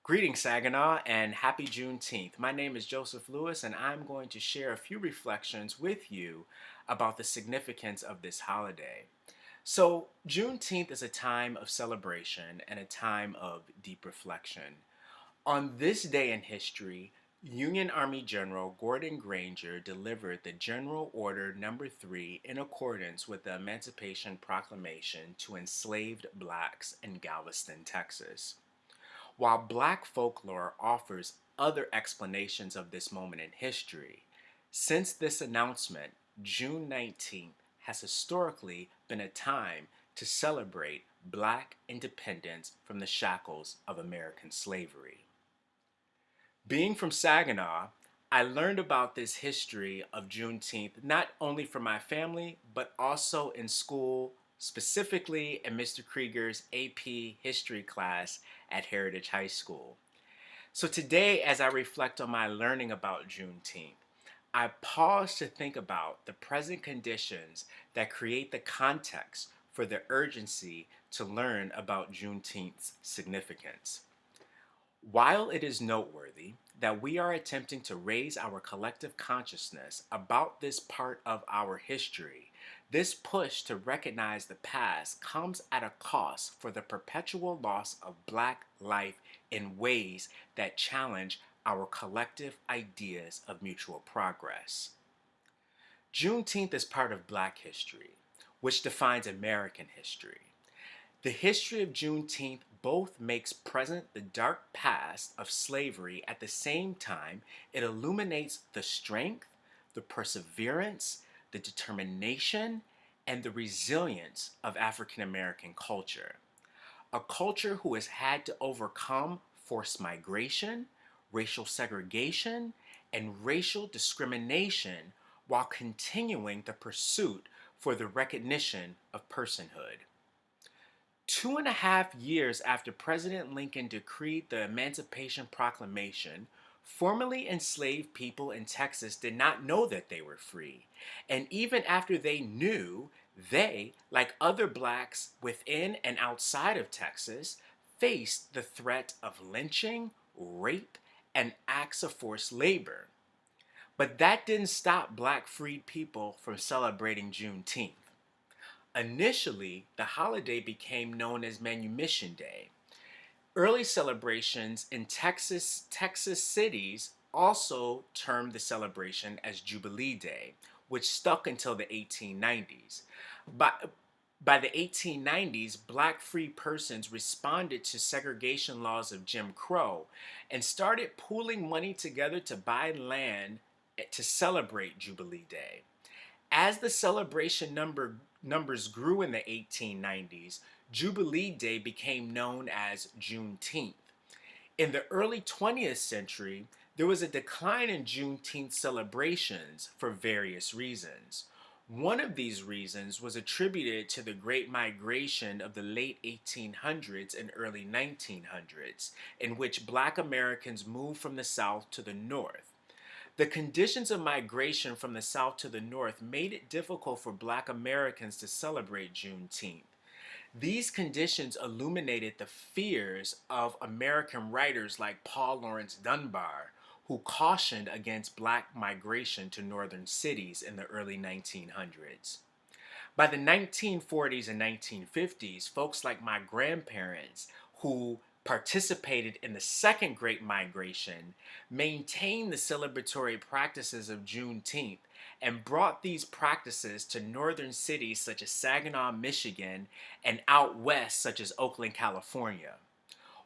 Greetings, Saginaw, and happy Juneteenth. My name is Joseph Lewis, and I'm going to share a few reflections with you about the significance of this holiday. So, Juneteenth is a time of celebration and a time of deep reflection. On this day in history, Union Army General Gordon Granger delivered the General Order Number 3 in accordance with the Emancipation Proclamation to enslaved blacks in Galveston, Texas. While Black folklore offers other explanations of this moment in history, since this announcement, June 19th has historically been a time to celebrate Black independence from the shackles of American slavery. Being from Saginaw, I learned about this history of Juneteenth not only from my family, but also in school, specifically in Mr. Krieger's AP history class at Heritage High School. So today, as I reflect on my learning about Juneteenth, I pause to think about the present conditions that create the context for the urgency to learn about Juneteenth's significance. While it is noteworthy that we are attempting to raise our collective consciousness about this part of our history, this push to recognize the past comes at a cost for the perpetual loss of Black life in ways that challenge our collective ideas of mutual progress. Juneteenth is part of Black history, which defines American history. The history of Juneteenth both makes present the dark past of slavery at the same time it illuminates the strength, the perseverance, the determination, and the resilience of African American culture. A culture who has had to overcome forced migration, racial segregation, and racial discrimination while continuing the pursuit for the recognition of personhood. 2.5 years after President Lincoln decreed the Emancipation Proclamation, formerly enslaved people in Texas did not know that they were free. And even after they knew, they, like other blacks within and outside of Texas, faced the threat of lynching, rape, and acts of forced labor. But that didn't stop black freed people from celebrating Juneteenth. Initially, the holiday became known as Manumission Day. Early celebrations in Texas cities also termed the celebration as Jubilee Day, which stuck until the 1890s. By, by the 1890s, black free persons responded to segregation laws of Jim Crow and started pooling money together to buy land to celebrate Jubilee Day. As the celebration numbers grew in the 1890s, Jubilee Day became known as Juneteenth. In the early 20th century, there was a decline in Juneteenth celebrations for various reasons. One of these reasons was attributed to the Great Migration of the late 1800s and early 1900s, in which Black Americans moved from the South to the North. The conditions of migration from the South to the North made it difficult for Black Americans to celebrate Juneteenth. These conditions illuminated the fears of American writers like Paul Laurence Dunbar, who cautioned against Black migration to northern cities in the early 1900s. By the 1940s and 1950s, folks like my grandparents, who participated in the Second Great Migration, maintained the celebratory practices of Juneteenth and brought these practices to northern cities such as Saginaw, Michigan, and out west such as Oakland, California.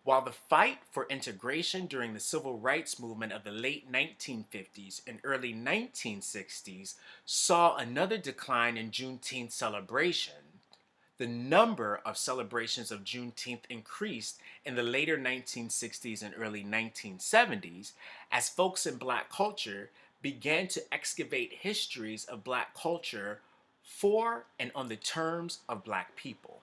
While the fight for integration during the civil rights movement of the late 1950s and early 1960s saw another decline in Juneteenth celebration, the number of celebrations of Juneteenth increased in the later 1960s and early 1970s as folks in Black culture began to excavate histories of Black culture for and on the terms of Black people.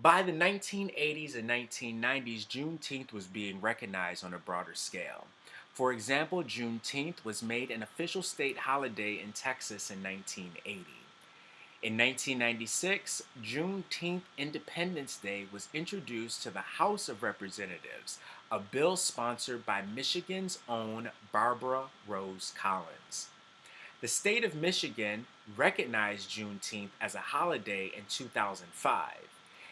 By the 1980s and 1990s, Juneteenth was being recognized on a broader scale. For example, Juneteenth was made an official state holiday in Texas in 1980. In 1996, Juneteenth Independence Day was introduced to the House of Representatives, a bill sponsored by Michigan's own Barbara Rose Collins. The state of Michigan recognized Juneteenth as a holiday in 2005,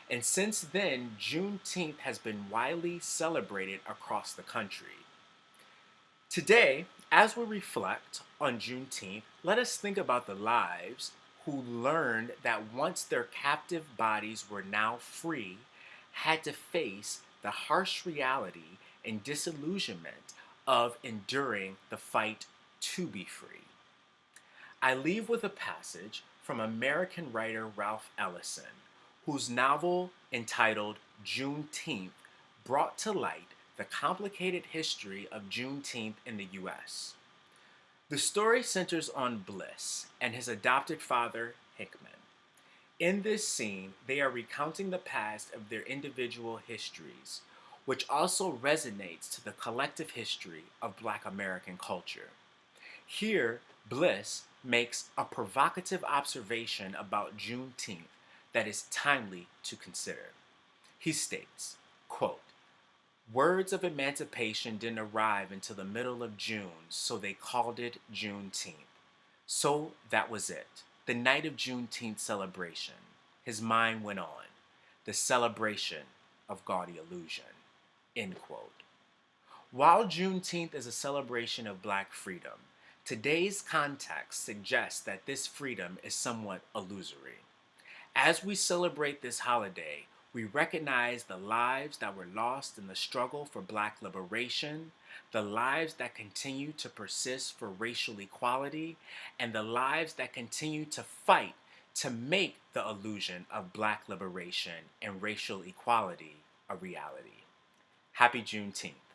and since then, Juneteenth has been widely celebrated across the country. Today, as we reflect on Juneteenth, let us think about the lives who learned that once their captive bodies were now free, had to face the harsh reality and disillusionment of enduring the fight to be free. I leave with a passage from American writer Ralph Ellison, whose novel entitled Juneteenth brought to light the complicated history of Juneteenth in the U.S. The story centers on Bliss and his adopted father, Hickman. In this scene, they are recounting the past of their individual histories, which also resonates to the collective history of Black American culture. Here, Bliss makes a provocative observation about Juneteenth that is timely to consider. He states, quote, "Words of emancipation didn't arrive until the middle of June, so they called it Juneteenth. So that was it. The night of Juneteenth celebration." His mind went on. The celebration of gaudy illusion. End quote. While Juneteenth is a celebration of Black freedom, today's context suggests that this freedom is somewhat illusory. As we celebrate this holiday, we recognize the lives that were lost in the struggle for Black liberation, the lives that continue to persist for racial equality, and the lives that continue to fight to make the illusion of Black liberation and racial equality a reality. Happy Juneteenth.